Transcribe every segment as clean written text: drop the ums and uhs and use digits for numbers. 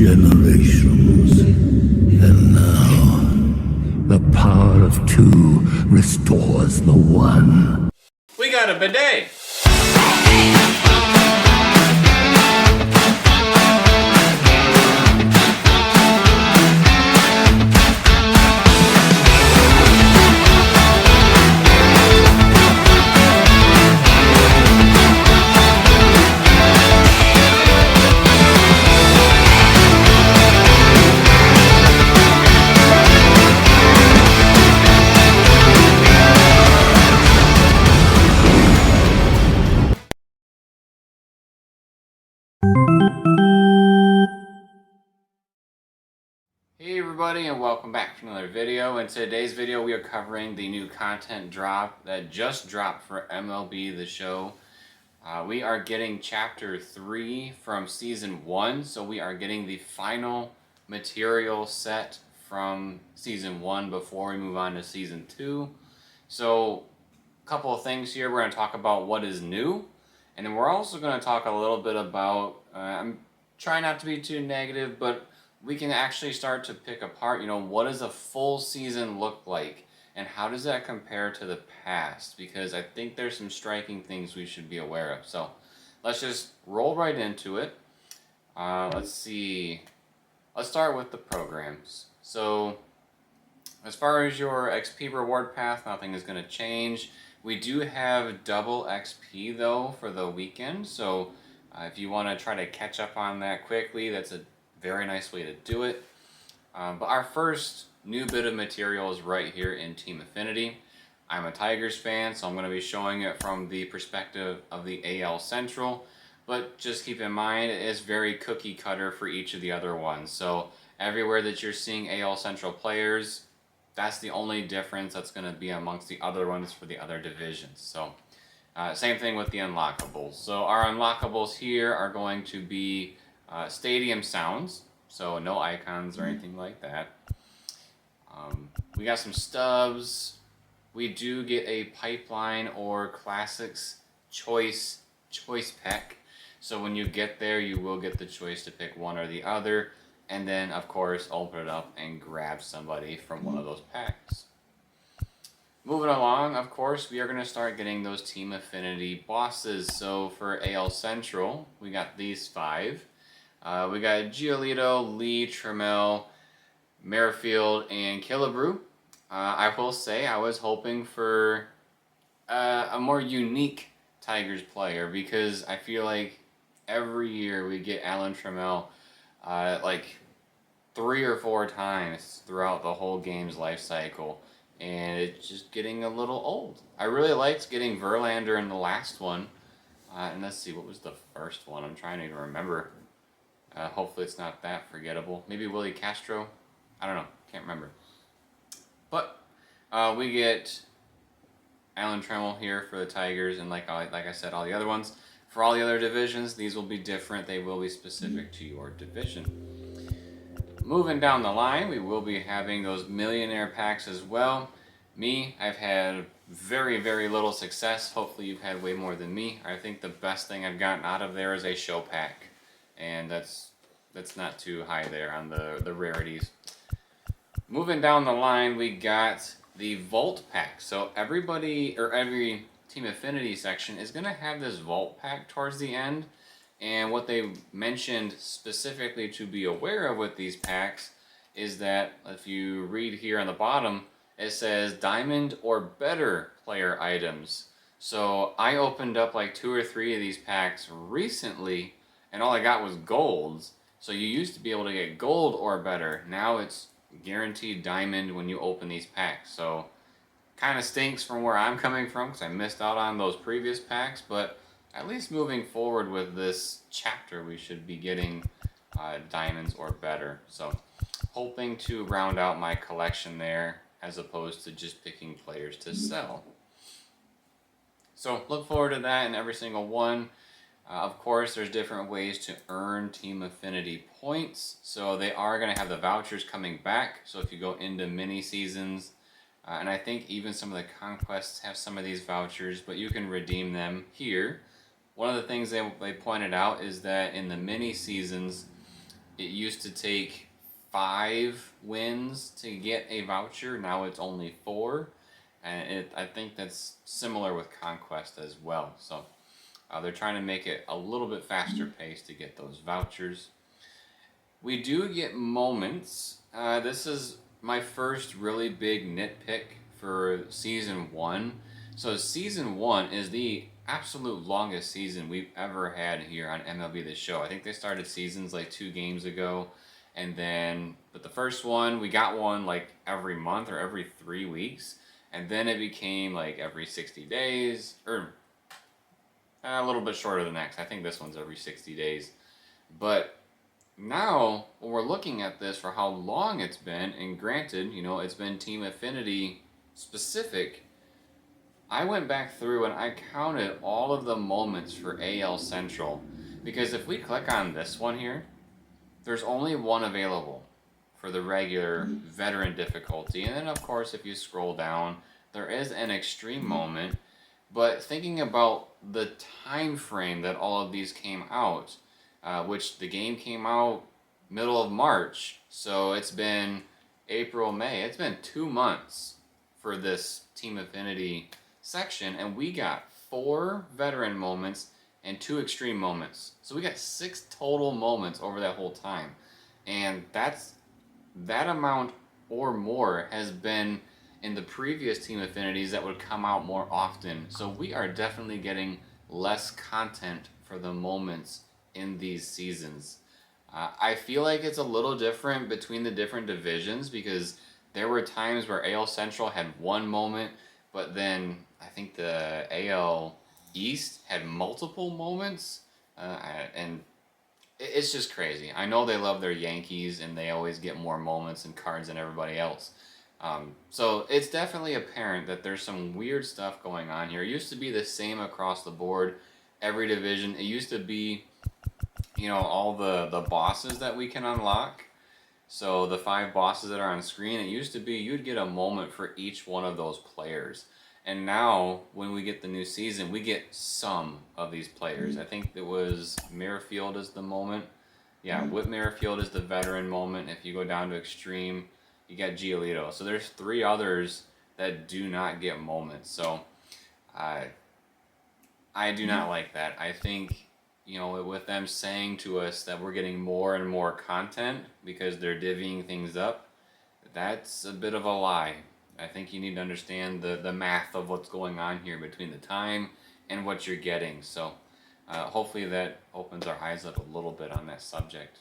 generations. And now, the power of two restores the one. We got a bidet! Hey everybody, and welcome back to another video. In today's video we are covering the new content drop that just dropped for MLB The Show. We are getting chapter 3 from season 1, so we are getting the final material set from season 1 before we move on to season 2. So a couple of things here. We're going to talk about what is new, and then we're also going to talk a little bit about, I'm trying not to be too negative, but we can actually start to pick apart, what does a full season look like? And how does that compare to the past? Because I think there's some striking things we should be aware of. So let's just roll right into it. Let's see. Let's start with the programs. So as far as your XP reward path, nothing is going to change. We do have double XP though for the weekend. So if you want to try to catch up on that quickly, that's a very nice way to do it. But our first new bit of material is right here in Team Affinity. I'm a Tigers fan, so I'm going to be showing it from the perspective of the AL Central. But just keep in mind, it is very cookie cutter for each of the other ones. So everywhere that you're seeing AL Central players, that's the only difference that's going to be amongst the other ones for the other divisions. So same thing with the unlockables. So our unlockables here are going to be stadium sounds, so no icons or anything like that. We got some stubs. We do get a pipeline or classics choice pack. So when you get there, you will get the choice to pick one or the other, and then of course open it up and grab somebody from one of those packs. Moving along, of course, we are going to start getting those Team Affinity bosses. So for AL Central, we got these 5. We got Giolito, Lee, Trammell, Merrifield, and Killebrew. I will say I was hoping for a more unique Tigers player, because I feel like every year we get Alan Trammell like 3 or 4 times throughout the whole game's life cycle, and it's just getting a little old. I really liked getting Verlander in the last one, and let's see, what was the first one? I'm trying to remember. Hopefully it's not that forgettable. Maybe Willie Castro? I don't know. Can't remember. But we get Alan Trammell here for the Tigers, and like I said, all the other ones. For all the other divisions, these will be different. They will be specific to your division. Moving down the line, we will be having those millionaire packs as well. Me, I've had very, very little success. Hopefully you've had way more than me. I think the best thing I've gotten out of there is a show pack. And that's not too high there on the rarities. Moving down the line, we got the Vault pack. So everybody, or every Team Affinity section is going to have this Vault pack towards the end. And what they mentioned specifically to be aware of with these packs is that if you read here on the bottom, it says Diamond or better player items. So I opened up like 2 or 3 of these packs recently, and all I got was golds. So you used to be able to get gold or better. Now it's guaranteed diamond when you open these packs. So kind of stinks from where I'm coming from, because I missed out on those previous packs. But at least moving forward with this chapter, we should be getting diamonds or better. So hoping to round out my collection there, as opposed to just picking players to sell. So look forward to that in every single one. Of course, there's different ways to earn Team Affinity points. So they are going to have the vouchers coming back. So if you go into mini seasons, and I think even some of the conquests have some of these vouchers, but you can redeem them here. One of the things they pointed out is that in the mini seasons, it used to take 5 wins to get a voucher. Now it's only 4. And I think that's similar with Conquest as well. So they're trying to make it a little bit faster paced to get those vouchers. We do get moments. This is my first really big nitpick for Season 1. So Season 1 is the absolute longest season we've ever had here on MLB The Show. I think they started seasons like 2 games ago. And then, but the first one, we got one like every month or every 3 weeks. And then it became like every 60 days, or a little bit shorter than next. I think this one's every 60 days. But now, when we're looking at this for how long it's been, and granted, you know, it's been Team Affinity specific, I went back through and I counted all of the moments for AL Central. Because if we click on this one here, there's only one available for the regular veteran difficulty. And then, of course, if you scroll down, there is an extreme moment. But thinking about the time frame that all of these came out, which the game came out middle of March, so it's been April, May. It's been 2 months for this Team Affinity section, and we got 4 veteran moments and 2 extreme moments. So we got 6 total moments over that whole time, and that amount or more has been in the previous Team Affinities that would come out more often. So we are definitely getting less content for the moments in these seasons. I feel like it's a little different between the different divisions, because there were times where AL Central had 1 moment, but then I think the AL East had multiple moments, and it's just crazy. I know they love their Yankees and they always get more moments and cards than everybody else. So it's definitely apparent that there's some weird stuff going on here. It used to be the same across the board, every division. It used to be, you know, all the bosses that we can unlock. So the 5 bosses that are on screen, it used to be you'd get a moment for each one of those players. And now, when we get the new season, we get some of these players. I think it was Merrifield is the moment. Yeah, Whit Merrifield is the veteran moment. If you go down to Extreme, you got Giolito. So there's 3 others that do not get moments. So I do not like that. I think, you know, with them saying to us that we're getting more and more content because they're divvying things up, that's a bit of a lie. I think you need to understand the math of what's going on here between the time and what you're getting. So hopefully that opens our eyes up a little bit on that subject.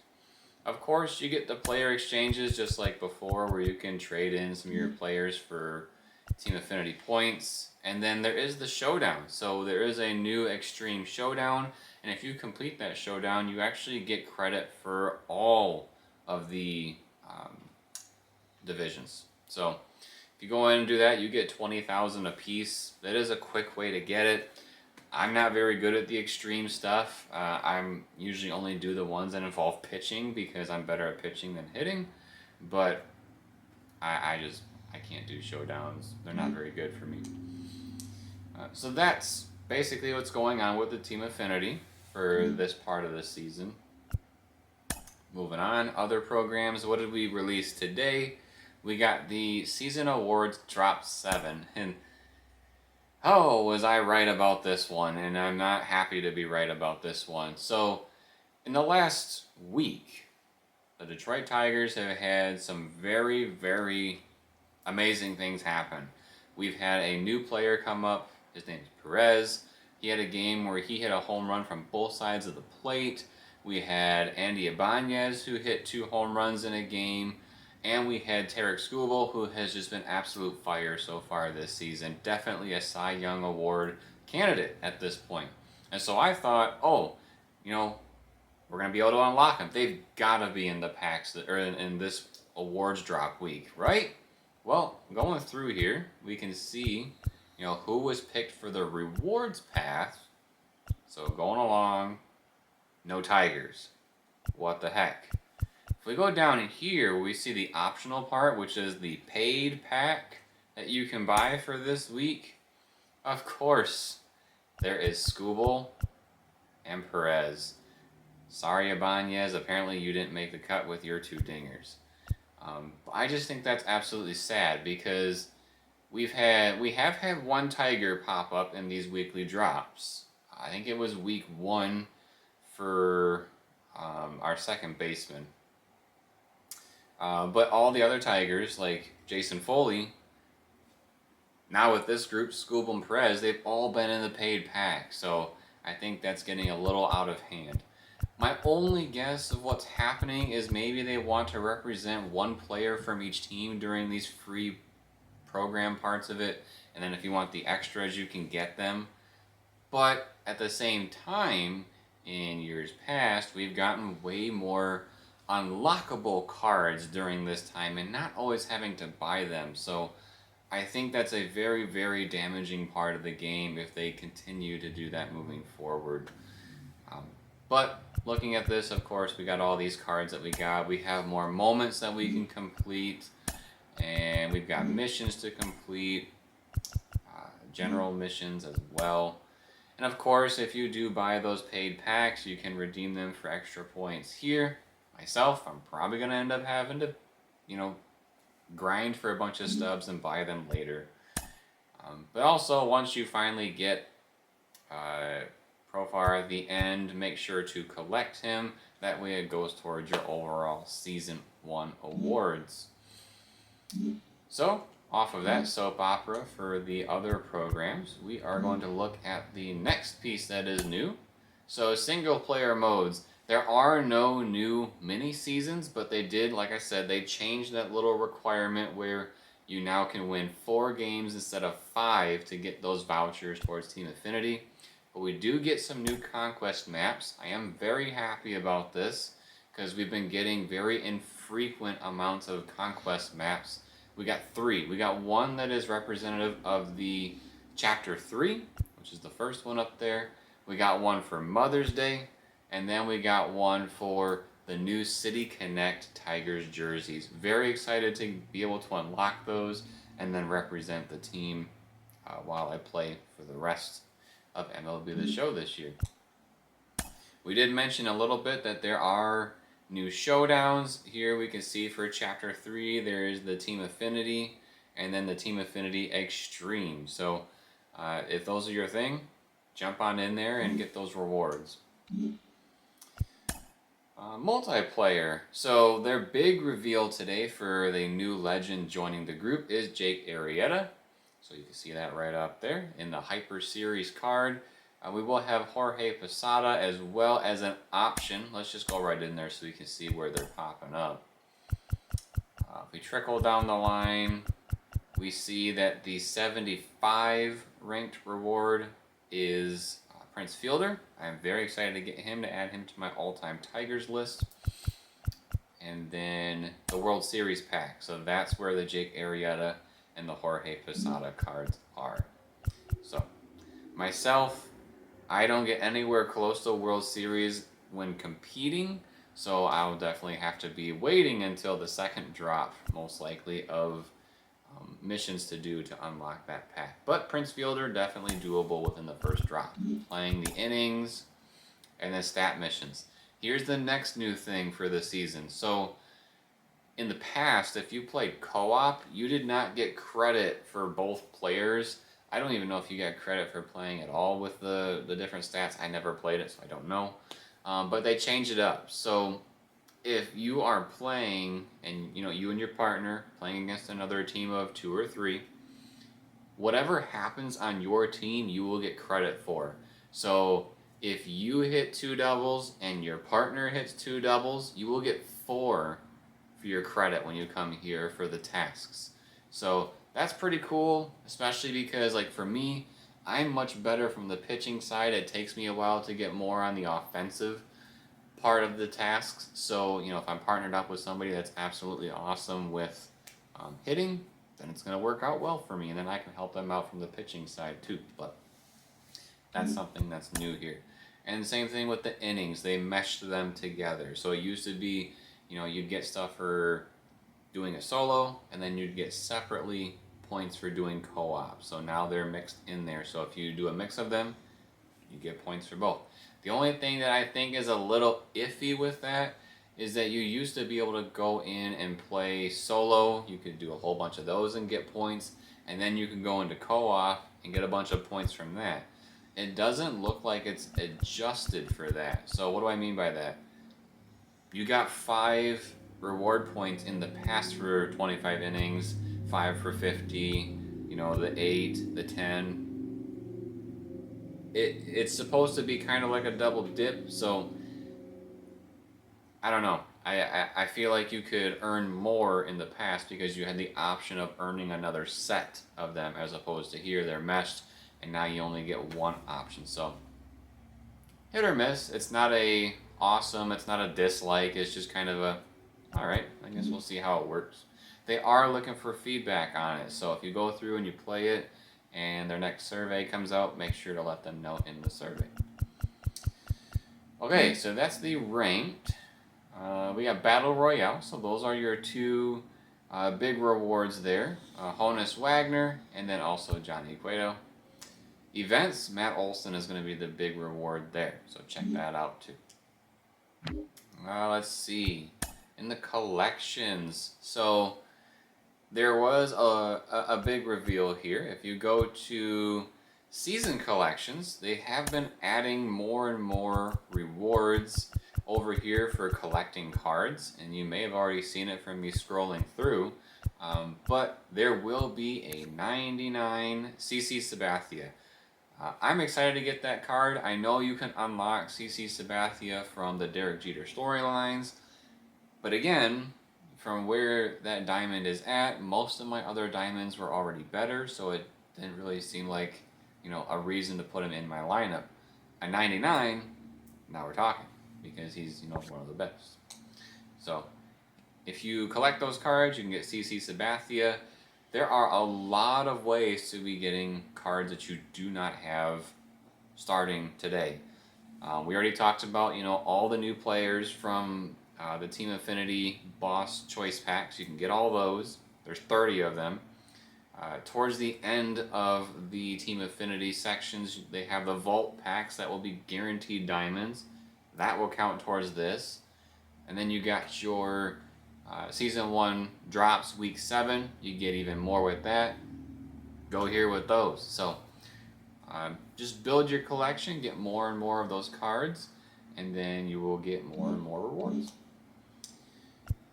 Of course, you get the player exchanges just like before, where you can trade in some of your players for Team Affinity points. And then there is the showdown. So there is a new Extreme Showdown. And if you complete that showdown, you actually get credit for all of the divisions. So if you go in and do that, you get 20,000 apiece. That is a quick way to get it. I'm not very good at the extreme stuff. I'm usually only do the ones that involve pitching because I'm better at pitching than hitting. But I can't do showdowns. They're not very good for me. So that's basically what's going on with the Team Affinity for this part of the season. Moving on, other programs. What did we release today? We got the Season Awards Drop 7. And oh, was I right about this one? And I'm not happy to be right about this one. So, in the last week, the Detroit Tigers have had some very, very amazing things happen. We've had a new player come up. His name is Perez. He had a game where he hit a home run from both sides of the plate. We had Andy Ibanez, who hit 2 home runs in a game. And we had Tarek Skubal, who has just been absolute fire so far this season. Definitely a Cy Young Award candidate at this point. And so I thought, oh, you know, we're going to be able to unlock them. They've got to be in the packs, or in this awards drop week, right? Well, going through here, we can see, you know, who was picked for the rewards path. So going along, no Tigers. What the heck? If we go down in here, we see the optional part, which is the paid pack that you can buy for this week. Of course, there is Skubal and Perez. Sorry, Ibanez, apparently you didn't make the cut with your 2 dingers. I just think that's absolutely sad because we have had 1 Tiger pop up in these weekly drops. I think it was week 1 for our second baseman. But all the other Tigers, like Jason Foley, now with this group, Scoop and Perez, they've all been in the paid pack. So I think that's getting a little out of hand. My only guess of what's happening is maybe they want to represent 1 player from each team during these free program parts of it, and then if you want the extras, you can get them. But at the same time, in years past, we've gotten way more unlockable cards during this time and not always having to buy them. So I think that's a very, very damaging part of the game if they continue to do that moving forward. But looking at this, of course, we got all these cards that we got. We have more moments that we can complete, and we've got missions to complete, general missions as well. And of course, if you do buy those paid packs, you can redeem them for extra points here. Myself, I'm probably going to end up having to, grind for a bunch of stubs and buy them later. But also, once you finally get Profar at the end, make sure to collect him. That way it goes towards your overall Season 1 awards. So, off of that soap opera for the other programs, we are going to look at the next piece that is new. So, single player modes. There are no new mini seasons, but they did, like I said, they changed that little requirement where you now can win 4 games instead of 5 to get those vouchers towards Team Affinity. But we do get some new conquest maps. I am very happy about this because we've been getting very infrequent amounts of conquest maps. We got 3. We got 1 that is representative of the Chapter 3, which is the first one up there. We got 1 for Mother's Day, and then we got 1 for the new City Connect Tigers jerseys. Very excited to be able to unlock those and then represent the team while I play for the rest of MLB The Show this year. We did mention a little bit that there are new showdowns. Here we can see for Chapter 3 there is the Team Affinity and then the Team Affinity Extreme. So if those are your thing, jump on in there and get those rewards. Multiplayer. So their big reveal today for the new legend joining the group is Jake Arrieta. So you can see that right up there in the Hyper Series card. We will have Jorge Posada as well as an option. Let's just go right in there so we can see where they're popping up. If we trickle down the line, we see that the 75 ranked reward is Prince Fielder. I'm very excited to get him, to add him to my all-time Tigers list. And then the World Series pack. So that's where the Jake Arrieta and the Jorge Posada cards are. So, myself, I don't get anywhere close to World Series when competing, so I'll definitely have to be waiting until the second drop, most likely, of missions to do to unlock that pack. But Prince Fielder, definitely doable within the first drop. Playing the innings and then stat missions. Here's the next new thing for the season. So, in the past, if you played co-op, you did not get credit for both players. I don't even know if you got credit for playing at all with the different stats. I never played it, so I don't know. But they changed it up. So if you are playing, and you and your partner playing against another team of 2 or 3, whatever happens on your team, you will get credit for. So if you hit 2 doubles and your partner hits 2 doubles, you will get 4 for your credit when you come here for the tasks. So that's pretty cool, especially because, like, for me, I'm much better from the pitching side. It takes me a while to get more on the offensive part of the tasks. So, if I'm partnered up with somebody that's absolutely awesome with hitting, then it's going to work out well for me, and then I can help them out from the pitching side too. But that's something that's new here. And the same thing with the innings. They meshed them together. So it used to be, you'd get stuff for doing a solo, and then you'd get separately points for doing co-op. So now they're mixed in there. So if you do a mix of them, you get points for both. The only thing that I think is a little iffy with that is that you used to be able to go in and play solo. You could do a whole bunch of those and get points, and then you can go into co-op and get a bunch of points from that. It doesn't look like it's adjusted for that. So what do I mean by that? You got 5 reward points in the past for 25 innings, 5 for 50, you know, the 8, the 10. It's supposed to be kind of like a double dip, so I don't know. I feel like you could earn more in the past because you had the option of earning another set of them, as opposed to here they're meshed and now you only get one option. So hit or miss. It's not a awesome, it's not a dislike, it's just kind of a alright, I guess we'll see how it works. They are looking for feedback on it, so if you go through and you play it and their next survey comes out, make sure to let them know in the survey. Okay, so that's the ranked. We got Battle Royale, so those are your 2 big rewards there. Honus Wagner, and then also Johnny Cueto. Events, Matt Olson is going to be the big reward there, so check that out too. Let's see. In the collections, so there was a big reveal here. If you go to season collections, they have been adding more and more rewards over here for collecting cards, and you may have already seen it from me scrolling through, but there will be a 99 CC Sabathia. I'm excited to get that card. I know you can unlock CC Sabathia from the Derek Jeter storylines, but again, from where that diamond is at, most of my other diamonds were already better, so it didn't really seem like, you know, a reason to put him in my lineup. A 99, now we're talking, because he's, you know, one of the best. So if you collect those cards, you can get CC Sabathia. There are a lot of ways to be getting cards that you do not have starting today. We already talked about, you know, all the new players from the Team Affinity Boss Choice Packs. You can get all those. There's 30 of them. Towards the end of the Team Affinity sections, they have the Vault Packs that will be guaranteed diamonds. That will count towards this. And then you got your Season 1 drops week 7. You get even more with that. Go here with those. So just build your collection, get more and more of those cards, and then you will get more and more rewards.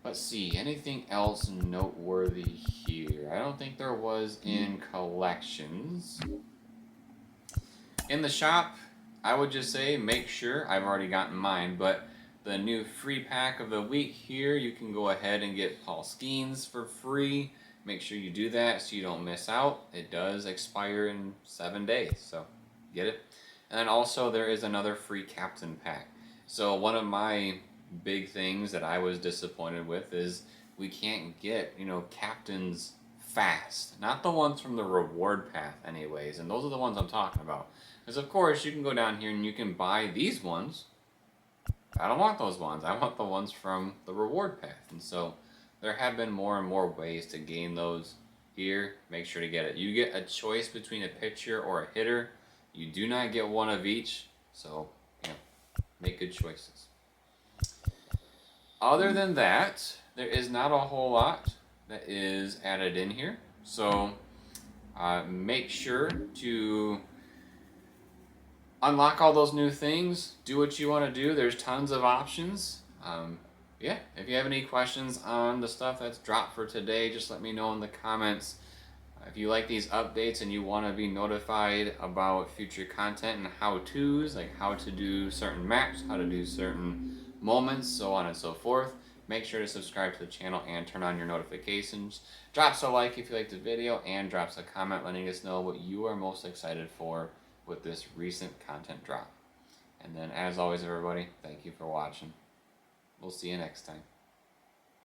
Let's see, anything else noteworthy here? I don't think there was in collections. In the shop, I would just say make sure, I've already gotten mine, but the new free pack of the week here, you can go ahead and get Paul Skeens for free. Make sure you do that so you don't miss out. It does expire in 7 days, so get it. And then also there is another free captain pack. So one of my big things that I was disappointed with is we can't get, you know, captains fast. Not the ones from the reward path anyways, and those are the ones I'm talking about. Because of course you can go down here and you can buy these ones. I don't want those ones. I want the ones from the reward path. And so there have been more and more ways to gain those here. Make sure to get it. You get a choice between a pitcher or a hitter. You do not get one of each. So, you know, make good choices. Other than that, there is not a whole lot that is added in here. So make sure to unlock all those new things. Do what you want to do. There's tons of options. Yeah, if you have any questions on the stuff that's dropped for today, just let me know in the comments. If you like these updates and you want to be notified about future content and how-tos, like how to do certain maps, how to do certain moments, so on and so forth, make sure to subscribe to the channel and turn on your notifications. Drop a like if you liked the video, and drop a comment letting us know what you are most excited for with this recent content drop. And then, as always, everybody, thank you for watching. We'll see you next time.